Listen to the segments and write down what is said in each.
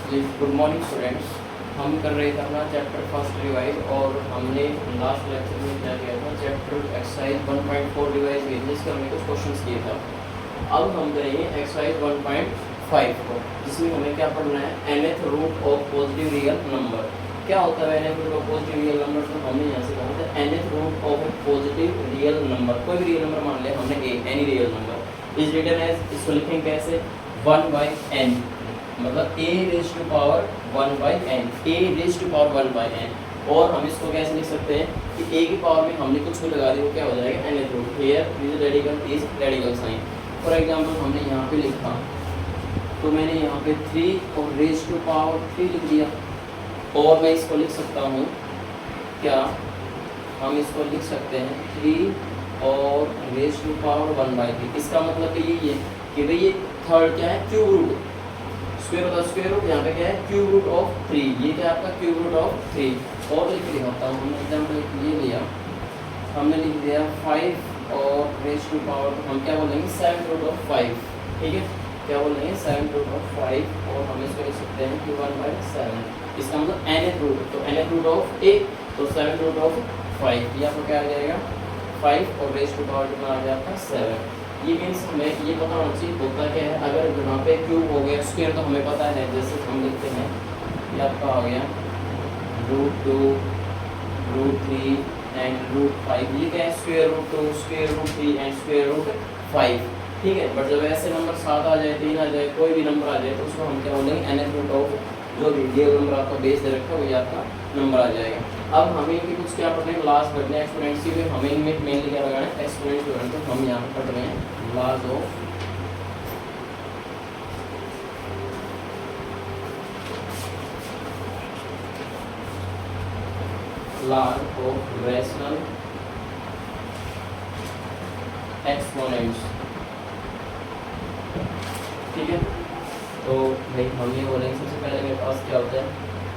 जी good morning students. हम कर रहे थे अपना चैप्टर फर्स्ट रिवाइज और हमने लास्ट लेक्चर में क्या किया था, चैप्टर एक्सरसाइज 1.4 रिवाइज की थी, जिसके हमने कुछ क्वेश्चंस किए था। अब हम करेंगे एक्सरसाइज 1.5 को, जिसमें हमें क्या पढ़ना है, nth root of positive real number. क्या होता है nth root of positive real number? तो हमने यहाँ से कहा था nth root of positive real number, कोई भी रियल नंबर मान लिया हमने a, any real number is written as, इसको लिखेंगे कैसे, 1/n, मतलब a raise to power 1/n, a raise to power 1/n। और हम इसको कैसे लिख सकते हैं कि a की पावर में हमने कुछ भी लगा दी, वो क्या हो जाएगा, nth रूट। Here this radical is radical sign. For example हमने यहाँ पे लिखा, तो मैंने यहाँ पे 3 और रेज टू पावर 3 लिख दिया। और मैं इसको लिख सकता हूँ, क्या हम इसको लिख सकते हैं 3 और रेज टू पावर 1/3। इसका मतलब यही है कि भाई ये थर्ड क्या है, क्यूब रूट, स्क्वायर होता है स्क्वायर रूट, यहाँ पे क्या है, क्यूब रूट ऑफ 3, ये क्या आपका क्यूब रूट ऑफ 3। और लिख दिखाता हूँ, हमने एग्जाम्पल ये लिया, हमने लिख दिया 5 और रेज टू पावर, हम क्या बोलेंगे 7 रूट ऑफ 5, ठीक है, क्या बोलेंगे 7 रूट ऑफ 5, और हम इसको लिख सकते हैं कि 1/7। इसका मतलब nth रूट, तो nth रूट ऑफ a, तो 7 रूट ऑफ 5, ये आपको क्या आ जाएगा 5 और रेज टू पावर कितना आ गया आपका 7। ये मीन्स हमें ये पता होना चाहिए होता क्या है, अगर यहाँ पे क्यूब हो गया स्क्वायर तो हमें पता है, जैसे हम लिखते हैं ये आपका आ गया √2 √3 एंड √5, ये क्या है square root 2 square root 3 and square root 5, ठीक है। बट जब ऐसे नंबर 7 आ जाए, 3 आ जाए, कोई भी नंबर आ जाए, तो उसको हम क्या बोलेंगे nth रूट ऑफ जो रियल नंबर आपका बेस दे रखा है वही आपका नंबर आ जाएगा। अब हमें इनके कुछ क्या पढ़ने हैं, लास्ट पढ़ने हैं एक्सपोनेंट्स की, हमें इनमें मेनली क्या लगाना है, एक्सपोनेंट्स लगाना है। तो हम यहाँ पर पढ़ रहे हैं लाज ऑफ रैशनल एक्सपोनेंट्स, ठीक है। तो भाई हम ये बोलेंगे, सबसे पहले मेरे पास क्या होता है,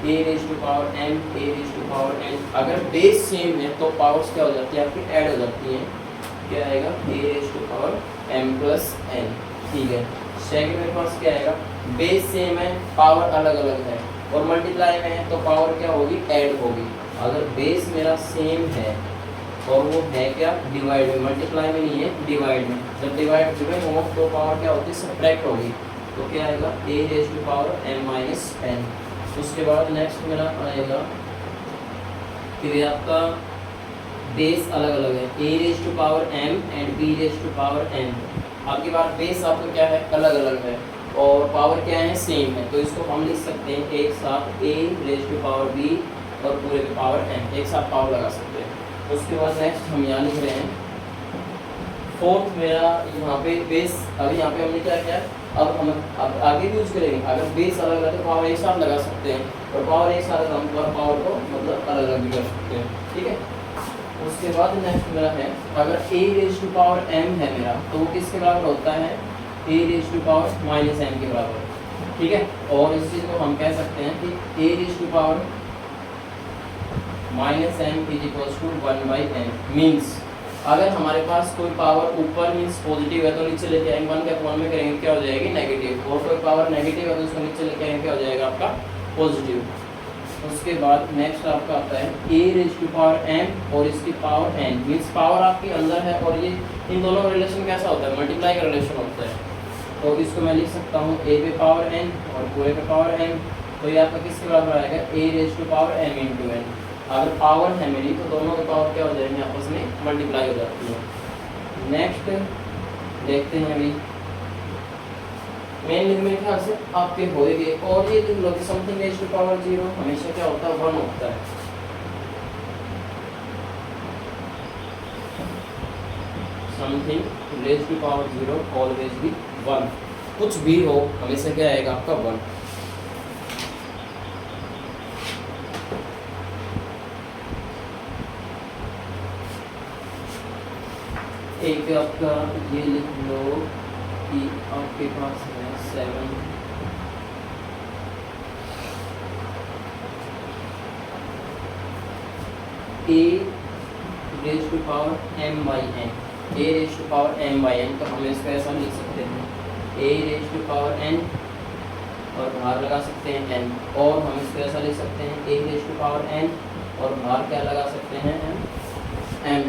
a raise to power m, a raise to power n। अगर बेस सेम है तो पावर्स क्या हो जाती है आपकी, ऐड हो जाती हैं, क्या आएगा a raise to power m plus n, ठीक है। सेकंड मेरे पास क्या आएगा, बेस सेम है, पावर अलग अलग है, और मल्टीप्लाई में है तो पावर क्या होगी, ऐड होगी। अगर बेस मेरा सेम है और वो है क्या, डिवाइड में, मल्टीप्लाई में नहीं है, डिवाइड में। जब डिवाइड हो तो पावर क्या होती है, सब्ट्रैक्ट होगी, तो क्या आएगा a raise to power m minus n। उसके बाद नेक्स्ट मेरा आएगा फिर आपका बेस अलग अलग है, a raise to power m and b raise to power n। आपकी बार बेस आपका क्या है, अलग अलग है, और पावर क्या है, सेम है, तो इसको हम लिख सकते हैं एक साथ a raise to power b और पूरे पे पावर n, एक साथ पावर लगा सकते हैं। उसके बाद नेक्स्ट हम यहाँ लिख रहे हैं फोर्थ मेरा यहाँ पे बेस, अभी यहाँ पे हमने क्या किया, अब आगे भी यूज करेंगे, अगर बेस अलग अलग तो पावर एक साथ लगा सकते हैं, और पावर एक साथ हम पावर को मतलब अलग अलग भी कर सकते हैं, ठीक है। उसके बाद नेक्स्ट मेरा है, अगर a raise to power m है मेरा, तो वो किसके बराबर होता है, a raise to power minus m के बराबर, ठीक है। और इस चीज़ को हम कह सकते हैं कि a raise to power minus m is equals to 1/n। Means अगर हमारे पास कोई पावर ऊपर मीन्स पॉजिटिव है तो नीचे लेके आएंगे, 1 के अपॉन में करेंगे क्या हो जाएगी, नेगेटिव, और कोई पावर नेगेटिव है तो उसको नीचे लेके आएंगे क्या हो जाएगा आपका, पॉजिटिव। उसके बाद नेक्स्ट आपका आता है a raise to power m और इसकी पावर n, मीन्स पावर आपके अंदर है, और ये इन दोनों का रिलेशन कैसा होता है, मल्टीप्लाई का रिलेशन होता है। तो इसको मैं लिख सकता हूँ a पे पावर n और पूरे पे पावर m, तो ये आपका किसके बराबर आएगा, a raise to power m into n। अगर पावर है मेरी तो दोनों के पावर क्या हो जाएंगे, आपस में मल्टीप्लाई हो जाती है। नेक्स्ट देखते हैं, अभी मेन मेरे ख्याल से आपके होएंगे, और ये लिख लो कि समथिंग रेज टू पावर 0 हमेशा क्या होता है, 1 होता है। Something raise to power 0 always भी 1, कुछ भी हो हमेशा क्या आएगा आपका 1। एक आपका ये लिख लो कि आपके पास है 7 a raise to power m/n, a raise to power m/n, तो हम इसको ऐसा लिख सकते हैं a raise to power n और बाहर लगा सकते हैं n, और हम इसको ऐसा लिख सकते हैं a raise to power n, और बाहर क्या लगा सकते हैं m,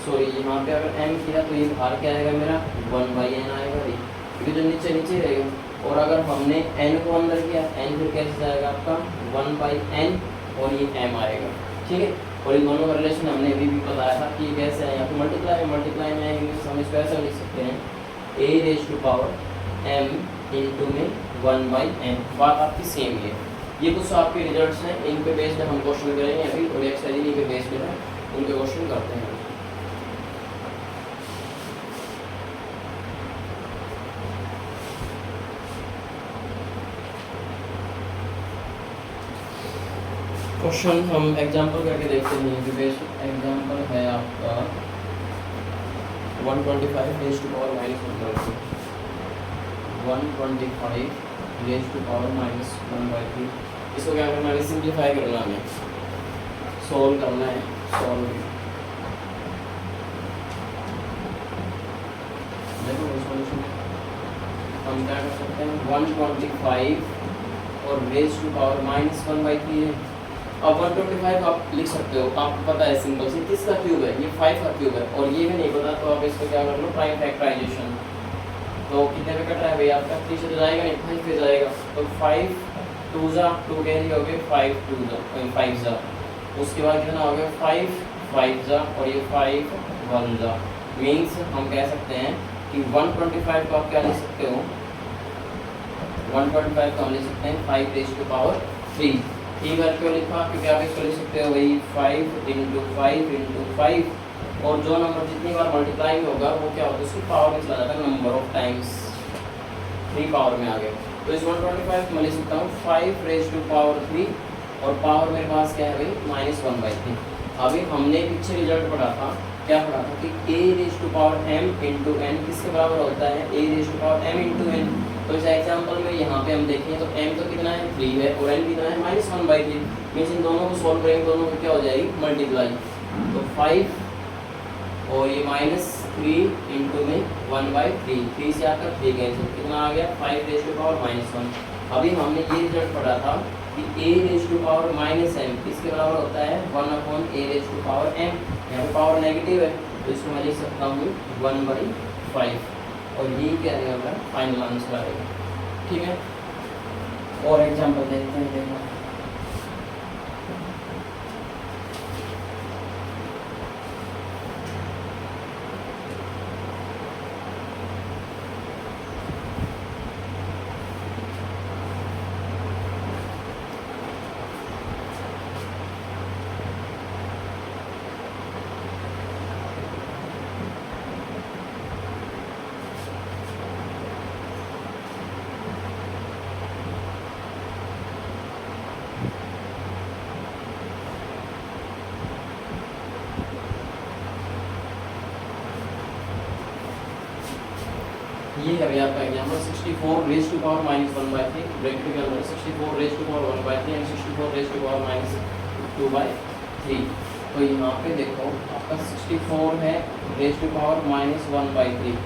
सॉरी यहाँ पे अगर m किया तो ये बाहर क्या आएगा मेरा 1/n आएगा भाई, क्योंकि जो नीचे नीचे रहेगा। और अगर हमने n को अंदर किया, n फिर कैसे जाएगा आपका 1/n, और ये m आएगा, ठीक है। और इन दोनों का रिलेशन हमने अभी भी बताया था कि ये कैसे है, यहाँ पे मल्टीप्लाई में आएंगे, हम इसको ऐसा लिख सकते हैं a raise to power m into में 1/n। बात आपकी सेम है। ये कुछ आपके रिजल्ट्स हैं, इन पे बेस्ड हम क्वेश्चन करेंगे अभी, और एक्सरसाइज इन पे बेस्ड है, उनके क्वेश्चन करते हैं। क्वेश्चन हम एग्जांपल करके देखते हैं। कि बेस्ड एग्जांपल है आपका 125 raise to power -1/3, 125 raise to power -1/3। इसको क्या करना है, सिंप्लीफाई करना है, सॉल्व करना है, सॉल्व। देखो सॉल्यूशन हम क्या कर सकते हैं, 125 और रेज़ टू पावर -1/3 है। अब 125 आप लिख सकते हो, आपको पता है सिंपल से किसका क्यूब है, ये 5 का क्यूब है, और ये भी नहीं पता तो आप इसको क्या कर लो, प्राइम फैक्टराइजेशन। तो कितने पे कट रहा है भाई आपका, 3 से तो जाएगा नहीं, 5 पे जाएगा, तो 5 2 जा 2 कैरी हो गए, 5 2 जा 5 जा, उसके बाद कितना हो गया 5 5 जा, और ये 5 1 जा। मीन्स हम कह सकते हैं कि 125 को आप क्या लिख सकते हो, 125 को हम लिख सकते हैं 5 रेज़ टू पावर 3। ठीक है, क्यों लिखा, क्योंकि आप इसको लिख सकते हो वही 5 इंटू 5 इंटू 5, और जो नंबर जितनी बार मल्टीप्लाई में होगा वो क्या होता है, उसकी पावर में चला जाता है, नंबर ऑफ टाइम्स 3 पावर में आ गए। तो इस 125 में लिख सकता हूँ 5 रेज़ टू पावर 3, और पावर मेरे पास क्या है भाई -1/3। अभी हमने पीछे रिजल्ट पढ़ा था, क्या पढ़ा था कि a raise to power m into n किसके बराबर होता है, a raise to power m into n। तो इस एग्जाम्पल में यहाँ पे हम देखें तो m तो कितना है 3 है, और n कितना है -1/3। मीन्स इन दोनों को सॉल्व करेंगे, दोनों को क्या हो जाएगी मल्टीप्लाई, तो 5 और ये -3 इंटू में 1/3, 3 से आपका 3 कैंसिल, कितना आ गया 5 रेज़ टू पावर -1। अभी हमने ये रिजल्ट पढ़ा था कि a raise to power -m किसके बराबर होता है, 1/a rays to power m। यहाँ पे पावर नेगेटिव है, तो इसको मैं लिख सकता हूँ 1/5, और ये क्या रहेगा हमारा फाइनल आंसर आएगा, ठीक है। और एग्जांपल देखते हैं, देखो ये है भैया आपका example 64 raise to power -1/3, bracket के अंदर 64 raise to power 1/3 and 64 raise to power -2/3। तो यहाँ पे देखो आपका 64 है रेज़ टू पावर -1/3।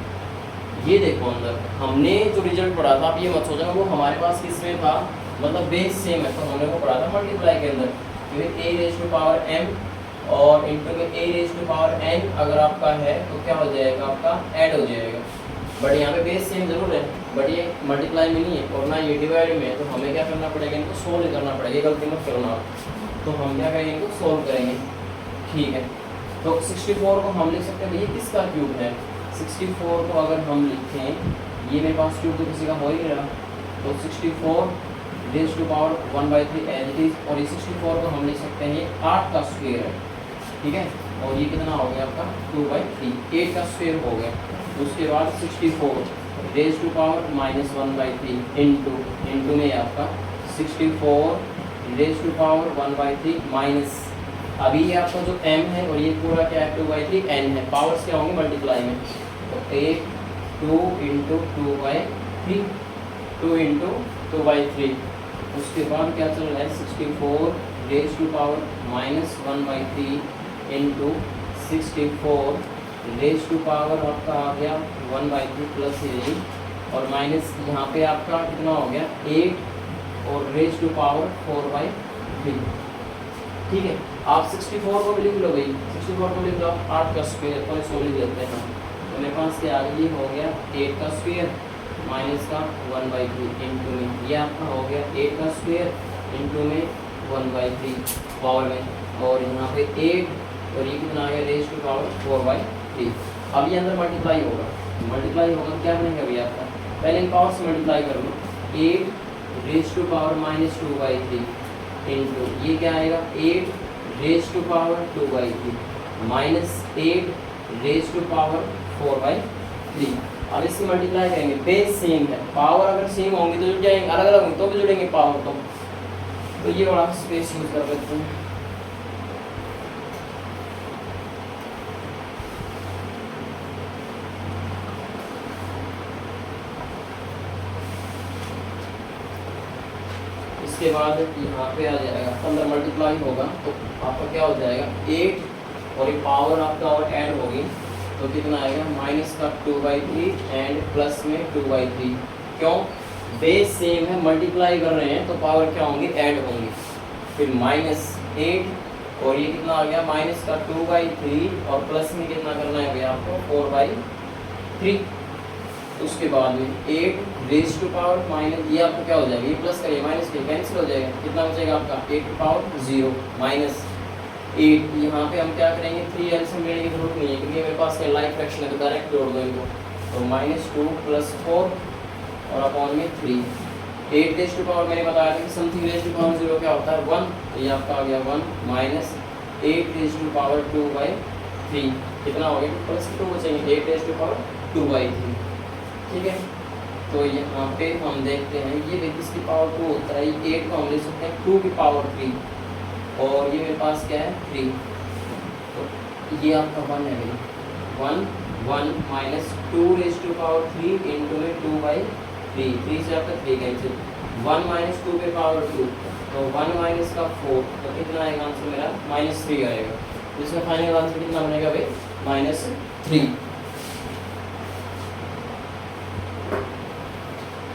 ये देखो अंदर हमने जो रिजल्ट पढ़ा था, आप ये मत सोचना वो हमारे पास किस में था, मतलब बेस सेम है, तो हमने वो पढ़ा था मल्टीप्लाई के अंदर, क्योंकि a raise to power m और इंटू में a raise to power n अगर आपका है तो क्या हो जाएगा, आपका ऐड हो जाएगा। बट यहाँ पे बेस सेम जरूर है, बट ये मल्टीप्लाई में नहीं है और ना ये डिवाइड में है, तो हमें क्या करना पड़ेगा, इनको सोल्व करना पड़ेगा, ये गलती मत करना। तो हम क्या करेंगे, इनको सोल्व करेंगे, ठीक है। तो 64 को हम लिख सकते हैं ये किसका क्यूब है, 64 को अगर हम लिखें, ये मेरे पास क्यूब तो किसी का हो ही नहीं रहा, तो 64 raise to power 1/3 as it is, और ये 64 को हम लिख सकते हैं ये 8 का स्क्वायर है, ठीक है। और ये कितना हो गया आपका 2/3, 8 का स्क्वायर हो गया। उसके बाद 64 रेज़ टू पावर -1/3 इंटू में आपका 64 रेज़ टू पावर 1/3 माइनस, अभी ये आपका जो m है और ये पूरा क्या है 2/3 n है, पावर्स क्या होंगे मल्टीप्लाई में, तो 8 2 इंटू 2/3 2 इंटू 2/3। उसके बाद क्या चल रहा है 64 raise to power -1/3 into 64 raise to power आपका आ गया 1/3 प्लस ये, और माइनस यहाँ पे आपका कितना हो गया 8 और रेज टू पावर 4/3। ठीक है, आप 64 को भी लिख लो भाई, 64 को लिख लो 8 का स्क्वायर, तो इसको लिख देते हैं। तो मेरे पास क्या आ गया, हो गया 8 का स्क्वायर माइनस का 1/3 इंटू में, ये आपका हो गया 8 का स्क्वायर इंटू में 1/3 पावर में, और यहाँ पे 8 और ये कितना आ गया रेज टू पावर 4/3। अब ये अंदर मल्टीप्लाई होगा, क्या बनेगा भैया आपका, पहले इन पावर से मल्टीप्लाई कर लो, 8 raise to power minus 2/3 into ये क्या आएगा 8 raise to power 2/3 minus 8 raise to power 4/3। अब इसकी मल्टीप्लाई करेंगे, बेस सेम है, पावर अगर सेम होंगी तो जुड़ जाएंगे, अलग अलग होंगे तो भी जुड़ेंगे पावर, तो ये बड़ा स्पेस यूज कर सकते हैं। इसके बाद यहाँ पे आ जाएगा, अंदर मल्टीप्लाई होगा तो आपका क्या हो जाएगा 8 और ये पावर आपका और ऐड होगी तो कितना आएगा माइनस का 2/3 एंड प्लस में 2/3। क्यों, बेस सेम है, मल्टीप्लाई कर रहे हैं तो पावर क्या होंगी ऐड होंगी। फिर -8 और ये कितना आ गया माइनस का 2/3 और प्लस में कितना करना है भैया आपको 4/3। उसके बाद में 8 रेज टू पावर माइनस, ये आपको क्या हो जाएगा, ये प्लस करिए माइनस के कैंसिल हो जाएगा, कितना बचेगा आपका 8 टू पावर 0 माइनस 8। यहाँ पे हम क्या करेंगे 3 एलसीएम लेने की जरूरत नहीं है क्योंकि मेरे पास क्या लाइक फ्रैक्शन है तो डायरेक्ट जोड़ दो इनको, तो -2 + 4 और अपॉन में 3। 8 रेज टू पावर मैंने बताया था कि समथिंग रेज टू पावर 0 क्या होता है 1, तो ये आपका आ गया 1 माइनस 8 रेज टू पावर 2/3, कितना हो गया प्लस 2 बचेंगे 8 रेज टू पावर 2/3। ठीक है, तो यहाँ पे हम देखते हैं ये इसकी पावर 2 होता है, ये 8 को हम ले सकते हैं 2 की पावर 3 और ये मेरे पास क्या है 3, तो ये आपका 1 है भाई 1 minus 2 raise to power 3 into में 2/3, 3 से आपका 3 कैंसिल, 1 माइनस 2 के पावर 2 तो 1 माइनस का 4, तो कितना आएगा आंसर मेरा -3 आएगा, जिसका फाइनल आंसर कितना बनेगा भाई -3।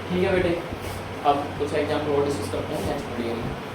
ठीक है बेटे, अब कुछ एग्जाम्पल और डिस्कस करते हैं नेक्स्ट वीडियो में।